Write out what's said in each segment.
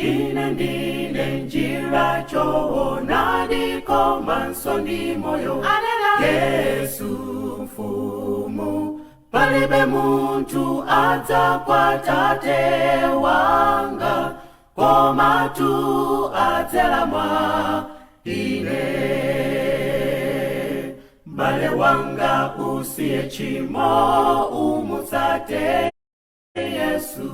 Ine ndine njira choonadi komanso ndi moyo. Yesu mfumu, palibe muntu adza kwa Tate wanga koma tu adzera mwa ine. M'bale wanga usiye chimo, umutsate Yesu,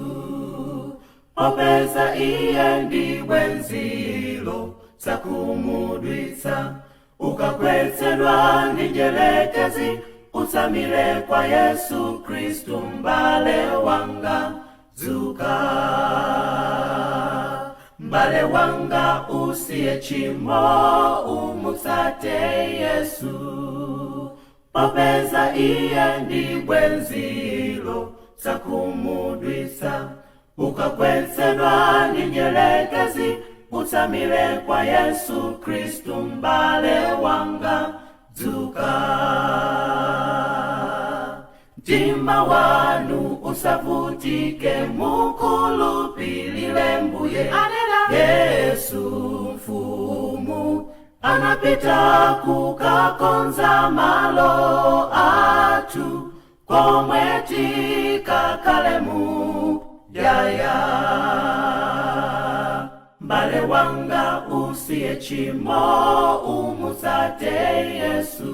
popeza iye ndiwe nzilo zakumudwitsa. Ukagwetsedwa ndi njelekezi, utsamire kwa Yesu Kristu. M'bale wanga dzuka, m'bale wanga usiye chimo, umutsate Yesu, popeza iye ndiwe nzilo zakumudwitsa. Ukagwetsedwa ndi njelekezi, utsamire kwa Yesu Kristu. M'bale wanga dzuka, mtima wanu usavutike, mukhulupirire Mbuye. Yesu mfumu anapita kukakonza malo athu, komwe tikakalemu yaya. M'bale wanga usiye chimo, umutsate Yesu,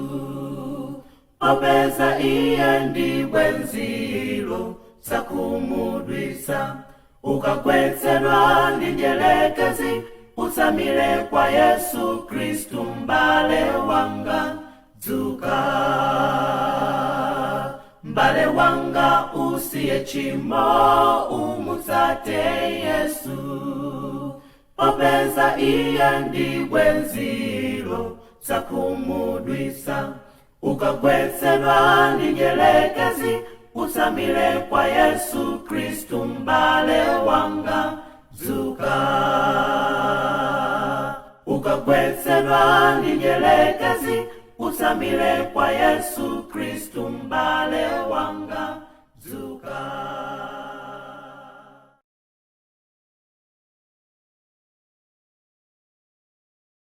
popeza iye ndiwe nzilo zakumudwitsa. Ukagwetsedwa ndi njelekezi, utsamire kwa Yesu Kristu. M'bale wanga dzuka, m'bale wanga usiye chimo, umutsate Yesu, popeza iye ndiwe nzilo zakumudwitsa. Ukagwetsedwa ndi njelekezi, utsamire kwa Yesu Kristu. M'bale wanga dzuka, ukagwetsedwa ndi njelekezi, utsamire kwa Yesu Kristu. M'bale